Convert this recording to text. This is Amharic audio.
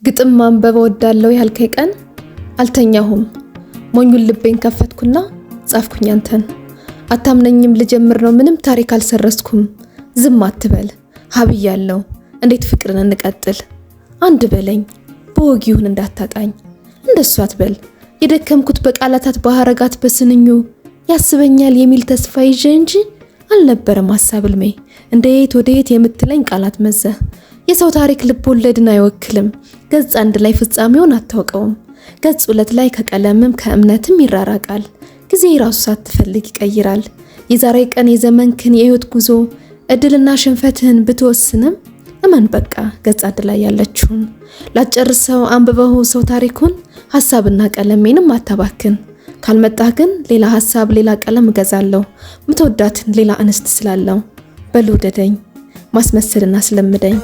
ግጥም ማንበብ ወዳለው ያልከኝ ቀን አልተኛሁም። ሞኙን ልቤን ከፈትኩና ጻፍኩኝ አንተን። አታምነኝም ልጀምር ነው ምንም ታሪክ አልሰረስኩም። ዝም አትበል ሀብያለው እንዴት ፍቅርን እንቀጥል። አንድ በለኝ በወግ ይሁን እንዳታጣኝ። እንደሱ አትበል የደከምኩት በቃላታት ባህረጋት በስንኙ ያስበኛል የሚል ተስፋ ይዤ እንጂ አልነበረም ሐሳብ ልሜ እንዴት ወዴት የምትለኝ ቃላት መዘ። የሰው ታሪክ ልብ ወለድን አይወክልም። ገጽ አንድ ላይ ፍጻሜውን አታውቀውም። ገጽ ሁለት ላይ ከቀለምም ከእምነትም ይራራቃል። ጊዜ ራሱ ሳትፈልግ ይቀይራል። የዛሬ ቀን የዘመንክን የህይወት ጉዞ እድልና ሽንፈትህን ብትወስንም እመን በቃ ገጽ አንድ ላይ ያለችውን ላጨርሰው አንብበው ሰው ታሪኩን ሐሳብና ቀለሜንም አታባክን። ካልመጣህ ግን ሌላ ሐሳብ ሌላ ቀለም እገዛለሁ ምትወዳትን ሌላ እንስት ስላለው በልውደደኝ ማስመሰልና ስለምደኝ